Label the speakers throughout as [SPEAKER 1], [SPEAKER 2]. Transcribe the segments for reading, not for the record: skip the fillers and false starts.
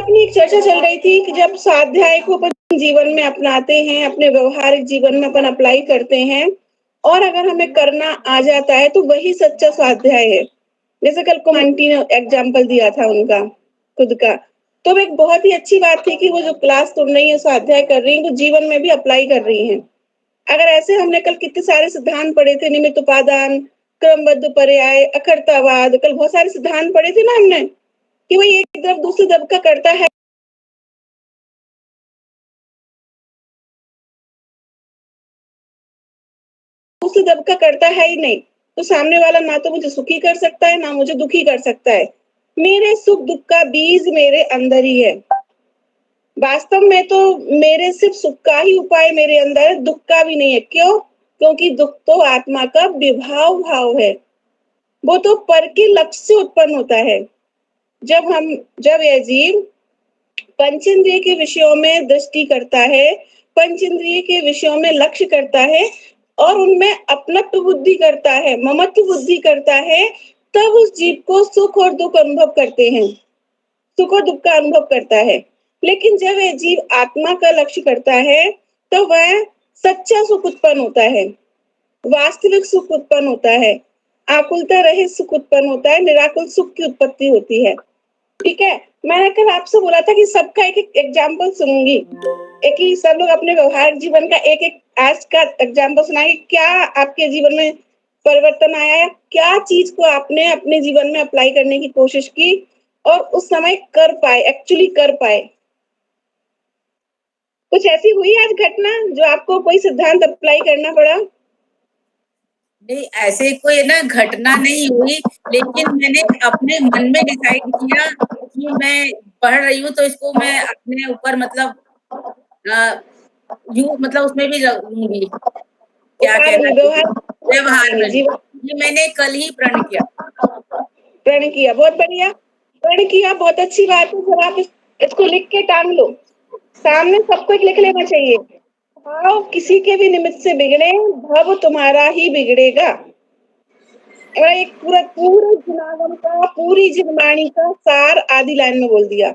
[SPEAKER 1] अपनी एक चर्चा चल रही थी कि जब स्वाध्याय को अपन जीवन में अपनाते हैं, अपने व्यवहारिक जीवन में अपन अप्लाई करते हैं और अगर हमें करना आ जाता है तो वही सच्चा स्वाध्याय है। जैसे कल को आंटी ने एग्जाम्पल दिया था उनका खुद का, तो एक बहुत ही अच्छी बात थी कि वो जो क्लास सुन रही है, स्वाध्याय कर रही है, वो जीवन में भी अप्लाई कर रही हैं। अगर ऐसे हमने कल कितने सारे सिद्धांत पढ़े थे, निमित्त उपादान, क्रमबद्ध पर्याय, अखरतावाद, कल बहुत सारे सिद्धांत पढ़े थे ना हमने कि वही एक तरफ दूसरी तरफ का करता है, दूसरी तरफ का करता है ही नहीं, तो सामने वाला ना तो मुझे सुखी कर सकता है ना मुझे दुखी कर सकता है। मेरे सुख दुख का बीज मेरे अंदर ही है। वास्तव में तो मेरे सिर्फ सुख का ही उपाय मेरे अंदर है, दुख का भी नहीं है। क्यों? क्योंकि दुख तो आत्मा का विभाव भाव है, वो तो पर के लक्ष्य से उत्पन्न होता है। जब यह जीव पंचेंद्रिय के विषयों में दृष्टि करता है, पंचेंद्रिय के विषयों में लक्ष्य करता है और उनमें अपनत्व बुद्धि करता है, ममत्व बुद्धि करता है, तब उस जीव को सुख और दुख अनुभव करते हैं, सुख और दुख का अनुभव करता है। लेकिन जब वह जीव आत्मा का लक्ष्य करता है तो वह सच्चा सुख उत्पन्न होता है, वास्तविक सुख उत्पन्न होता है, आकुलता रहित सुख उत्पन्न होता है, निराकुल सुख की उत्पत्ति होती है। ठीक है, मैंने कल आपसे बोला था कि सबका एक एक एग्जाम्पल सुनूंगी, एक ही सब लोग अपने व्यवहारिक जीवन का एक एक आज का एग्जाम्पल सुनाएंगे। क्या आपके जीवन में परिवर्तन आया है, क्या चीज को आपने अपने जीवन में अप्लाई करने की कोशिश की और उस समय कर पाए, एक्चुअली कर पाए। कुछ ऐसी हुई आज घटना जो आपको कोई सिद्धांत अप्लाई करना पड़ा?
[SPEAKER 2] नहीं, ऐसे कोई ना घटना नहीं हुई, लेकिन मैंने अपने मन में डिसाइड किया कि मैं पढ़ रही हूँ तो इसको मैं अपने ऊपर मतलब उसमें भी लूंगी। क्या कहना व्यवहार में ये मैंने कल ही प्रण किया।
[SPEAKER 1] बहुत बढ़िया, प्रण किया, बहुत अच्छी बात है। जब आप इसको लिख के टांग लो, सामने सबको लिख लेना चाहिए। भाव किसी के भी निमित्त से बिगड़े, भव तुम्हारा ही बिगड़ेगा। एक पूरे गुणागम का, पूरी जिनवाणी का सार आदि लाइन में बोल दिया।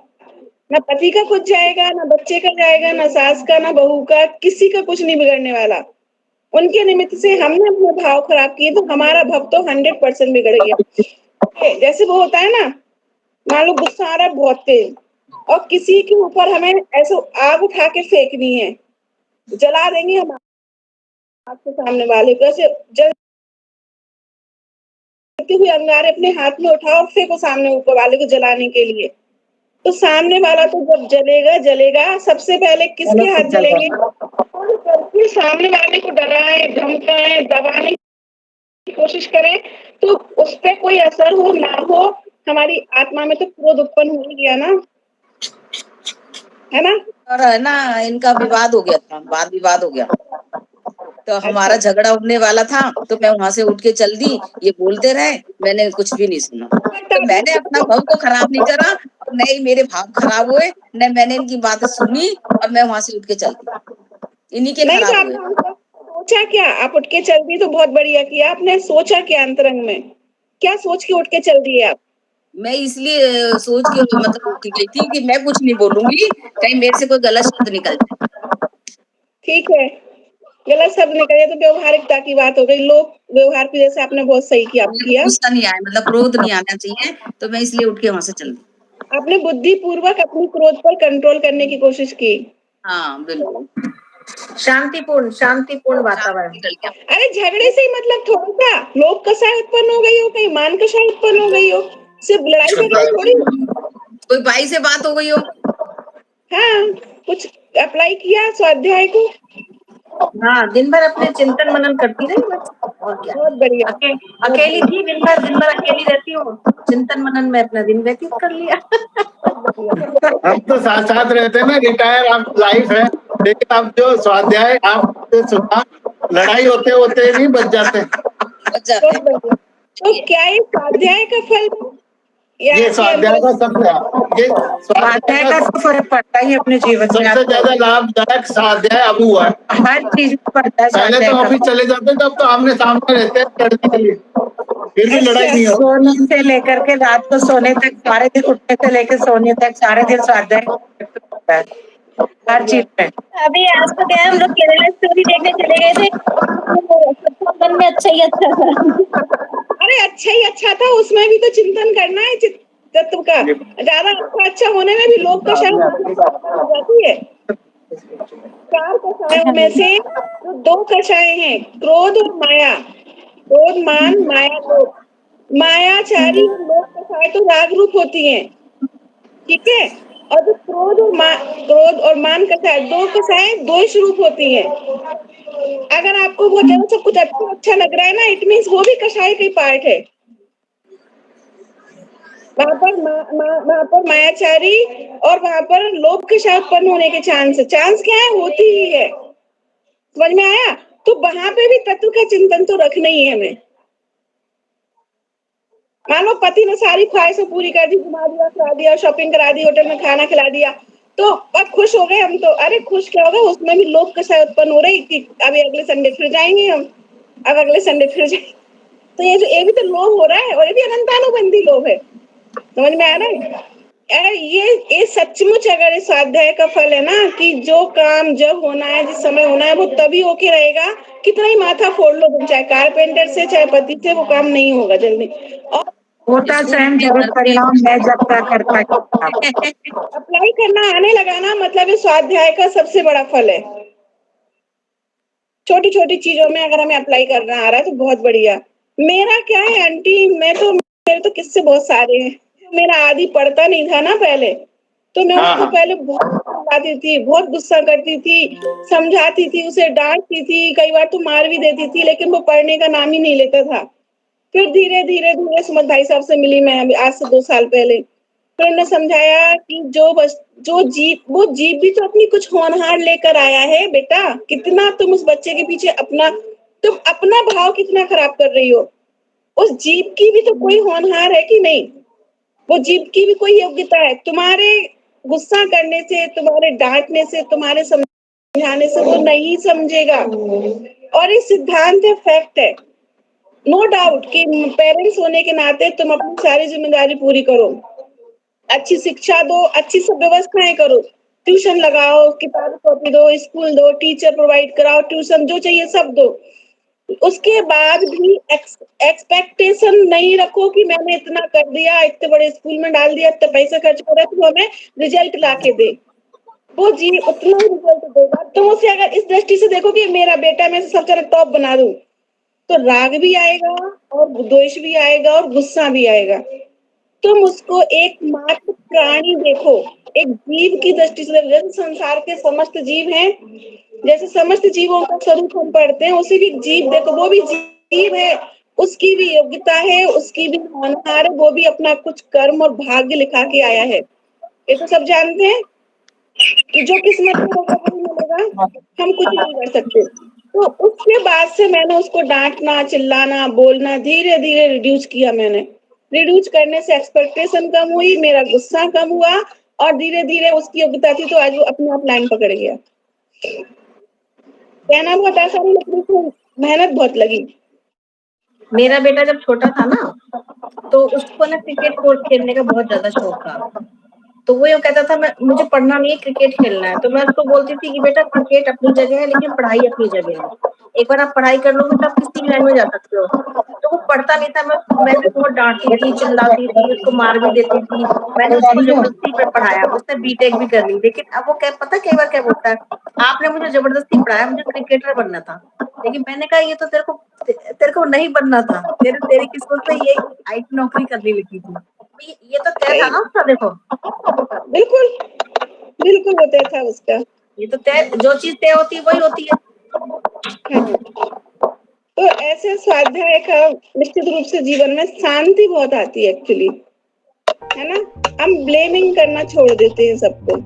[SPEAKER 1] ना पति का कुछ जाएगा, ना बच्चे का जाएगा, ना सास का, ना बहू का, किसी का कुछ नहीं बिगड़ने वाला। उनके निमित्त से हमने अपने भाव खराब किए तो हमारा भव तो 100% बिगड़ गया। जैसे वो होता है ना, मान लो गुस्सा आ रहा है बहुत तेज और किसी के ऊपर हमें ऐसे आग उठा के फेंकनी है, जला देंगे हम आपके सामने वाले को, ऐसे जलते हुए अंगारे अपने हाथ में उठाओ और फेंको सामने ऊपर वाले को जलाने के लिए, तो सामने वाला तो जब जलेगा सबसे पहले किसके हाथ जलेंगे? करके सामने वाले को डराए, धमकाए, दबाने की कोशिश करें तो उस पर कोई असर हो ना हो, हमारी आत्मा में तो क्रोध उत्पन्न हो गया ना, है ना?
[SPEAKER 2] और है ना, इनका विवाद हो गया था, वाद विवाद हो गया, तो हमारा झगड़ा उठने वाला था, तो मैं वहां से उठ के चल दी। ये बोलते रहे, मैंने कुछ भी नहीं सुना। तो मैंने अपना भाव को खराब नहीं करा, न ही मेरे भाव खराब हुए, न मैंने इनकी बातें सुनी, और मैं वहां से उठ के चल दी, इन्हीं के खराब हुए।
[SPEAKER 1] सोचा क्या? आप उठ के चल दी तो बहुत बढ़िया किया आपने। सोचा क्या अंतरंग में, क्या सोच के उठ के चल दिए आप?
[SPEAKER 2] मैं इसलिए सोच के मतलब उठ गई थी कि मैं कुछ नहीं बोलूंगी, कहीं मेरे से कोई गलत शब्द निकल जाए।
[SPEAKER 1] ठीक है, गलत शब्द निकले तो व्यवहारिकता की बात हो गई, लोग व्यवहार की, जैसे आपने बहुत सही किया।
[SPEAKER 2] गुस्सा नहीं आया, मतलब क्रोध नहीं आना चाहिए, तो मैं इसलिए उठ के वहां से चल दी।
[SPEAKER 1] आपने बुद्धि पूर्वक अपनी क्रोध पर कंट्रोल करने की कोशिश की।
[SPEAKER 2] हाँ बिल्कुल,
[SPEAKER 3] शांतिपूर्ण वातावरण।
[SPEAKER 1] अरे झगड़े से ही मतलब थोड़ा सा लोक कषाय उत्पन्न हो गई हो, कहीं मान कषाय उत्पन्न हो गई हो, सिर्फ लड़ाई झगड़ा थोड़ी,
[SPEAKER 2] कोई भाई से बात हो गई हो।
[SPEAKER 1] हाँ, कुछ अप्लाई किया स्वाध्याय को?
[SPEAKER 3] हाँ, दिन भर अपने चिंतन मनन करती रही बस, और क्या।
[SPEAKER 1] बहुत बढ़िया।
[SPEAKER 3] अकेली थी, दिन भर अकेली रहती हूँ, चिंतन मनन में अपना दिन व्यतीत कर लिया।
[SPEAKER 4] हम तो साथ साथ रहते हैं ना, रिटायर आप लाइफ है, लेकिन अब जो स्वाध्याय आपने सुना, लड़ाई होते होते भी बच जाते हैं।
[SPEAKER 1] तो क्या ये स्वाध्याय का फल है?
[SPEAKER 4] ये स्वाध्याय का सबसे, ये
[SPEAKER 5] स्वाध्याय का तो फर्क पड़ता ही अपने जीवन में।
[SPEAKER 4] सबसे ज्यादा लाभदायक स्वाध्याय अब हुआ है।
[SPEAKER 5] हर चीज में पड़ता है
[SPEAKER 4] पहले
[SPEAKER 5] स्वाध्याय
[SPEAKER 4] तो
[SPEAKER 5] का।
[SPEAKER 4] ऑफिस चले जाते तब तो आमने सामने रहते लड़ने के लिए, फिर भी लड़ाई नहीं हो।
[SPEAKER 5] सोने से लेकर के रात को सोने तक, सारे दिन उठने से लेकर सोने तक सारे दिन स्वाध्याय होता है हर चीज में।
[SPEAKER 6] अभी आज तो क्या है, हम लोग केरला स्टोरी देखने चले गए थे, तो मन में अच्छा ही अच्छा था।
[SPEAKER 1] अरे अच्छा ही अच्छा था, उसमें भी तो चिंतन करना है तत्व का। ज्यादा अच्छा होने में भी लोग कषाय हो जाती है। 4 कषायों में से जो 2 कषाय हैं, क्रोध और माया, क्रोध मान माया लोभ। मायाचारी लोग कषाय तो राग रूप होती हैं, ठीक है, और जो क्रोध और मान कषाय, 2 कषाय द्वेष रूप होती हैं। अगर आपको बहुत ज्यादा सब कुछ अच्छा लग रहा है ना, इट मीन्स वो भी कषाय का पार्ट है। वहां पर मायाचारी और वहां पर लोभ कषाय उत्पन्न होने के चांस क्या है, होती ही है। समझ में आया? तो वहां पे भी तत्व का चिंतन तो रखना ही है हमें। मान लो पति ने सारी ख्वाहिशें पूरी कर दी, घुमा दिया, खिला दिया, शॉपिंग करा दी, होटल में खाना खिला दिया, तो अब खुश हो गए हम तो। अरे खुश क्या होगा, उसमें भी लोभ कषाय उत्पन्न हो रही कि अभी अगले संडे फिर जाएंगे हम, अब अगले संडे फिर जाएंगे। तो ये भी तो लोभ हो रहा है, और ये भी अनंतानुबंधी लोभ है। समझ में आ रहा है? अगर ये सचमुच अगर इस स्वाध्याय का फल है ना कि जो काम जब होना है, जिस समय होना है, वो तभी होके रहेगा। कितना ही माथा फोड़ लो तुम, चाहे कारपेंटर से चाहे पति से, वो काम नहीं होगा जल्दी। और
[SPEAKER 5] होता स्वयं जगत परिणाम है जब तक करता
[SPEAKER 1] अप्लाई करना आने लगा ना, मतलब इस स्वाध्याय का सबसे बड़ा फल है। छोटी छोटी चीजों में अगर हमें अप्लाई करना आ रहा है तो बहुत बढ़िया। मेरा क्या है आंटी, मेरे तो किस्से बहुत सारे हैं। मेरा आदि पढ़ता नहीं था ना पहले, तो मैं उसको पहले बहुत चिल्लाती थी, बहुत गुस्सा करती थी, समझाती थी, उसे डांटती थी, कई बार तो मार भी देती थी, लेकिन वो पढ़ने का नाम ही नहीं लेता था। फिर धीरे धीरे धीरे सुमन भाई साहब से मिली मैं अभी आज से 2 साल पहले। फिर उन्होंने समझाया कि वो जीव भी तो अपनी कुछ होनहार लेकर आया है बेटा। कितना तुम उस बच्चे के पीछे तुम अपना भाव कितना खराब कर रही हो। उस जीव की भी तो कोई होनहार है कि नहीं, वो जीव की भी कोई योग्यता है। तुम्हारे गुस्सा करने से, तुम्हारे डांटने से, तुम्हारे समझाने से वो नहीं समझेगा। और ये सिद्धांत है, फैक्ट है, नो डाउट कि पेरेंट्स होने के नाते तुम अपनी सारी जिम्मेदारी पूरी करो, अच्छी शिक्षा दो, अच्छी सब व्यवस्थाएं करो, ट्यूशन लगाओ, किताब कॉपी दो, स्कूल दो, टीचर प्रोवाइड कराओ, ट्यूशन जो चाहिए सब दो। उसके बाद भी एक्सपेक्टेशन नहीं रखो कि मैंने इतना कर दिया, इतने बड़े स्कूल में डाल दिया, इतना पैसा खर्च कर रहा है, तो हमें रिजल्ट ला के दे। वो जी उतना ही रिजल्ट देगा। तो उसे अगर इस दृष्टि से देखो कि मेरा बेटा मैं सबसे ज्यादा टॉप बना दूं, तो राग भी आएगा और द्वेष भी आएगा और गुस्सा भी आएगा। तुम उसको एक मात्र प्राणी देखो, एक जीव की दृष्टि से। जैसे संसार के समस्त जीव हैं, जैसे समस्त जीवों का स्वरूप हम पढ़ते हैं, उसी भी जीव देखो, वो भी जीव है, उसकी भी योग्यता है, उसकी भी होनहार है, वो भी अपना कुछ कर्म और भाग्य लिखा के आया है। ये तो सब जानते हैं कि जो किस्मत में होगा वही मिलेगा, हम कुछ नहीं कर सकते। तो उसके बाद से मैंने उसको डांटना, चिल्लाना, बोलना धीरे धीरे रिड्यूस किया। मैंने रिड्यूस करने से एक्सपेक्टेशन कम हुई, मेरा गुस्सा कम हुआ, और धीरे धीरे उसकी योग्यता थी तो आज वो अपने आप लाइन पकड़ गया। कहना बहुत आसान है, लेकिन उसको मेहनत बहुत लगी।
[SPEAKER 3] मेरा बेटा जब छोटा था ना, तो उसको ना क्रिकेट कोर्ट खेलने का बहुत ज्यादा शौक था। तो वो यूँ कहता था मुझे पढ़ना नहीं है, क्रिकेट खेलना है। तो मैं उसको बोलती थी कि बेटा क्रिकेट अपनी जगह है, लेकिन पढ़ाई अपनी जगह है। एक बार आप पढ़ाई कर लोगे तो आप किसी भी लाइन में जा सकते हो। तो वो पढ़ता नहीं था, मैं भी बहुत डांटती थी, चिल्लाती थी, उसको मार भी देती थी। मैंने उसको जबरदस्ती पे पढ़ाया, उसने बीटेक भी कर ली। लेकिन अब वो पता कई बार क्या बोलता है, आपने मुझे जबरदस्ती पढ़ाया, मुझे क्रिकेटर बनना था। लेकिन मैंने कहा ये तो तेरे को नहीं बनना था, तेरी किस्मत में ये आईटी नौकरी करनी लिखी थी। ये तो तय था ना उसका, देखो।
[SPEAKER 1] बिल्कुल बिल्कुल वो तय था उसका।
[SPEAKER 3] ये तो तय, जो चीज तय होती है वही होती है।
[SPEAKER 1] तो ऐसे स्वाध्याय का निश्चित रूप से जीवन में शांति बहुत आती है एक्चुअली, है ना। हम ब्लेमिंग करना छोड़ देते हैं सबको।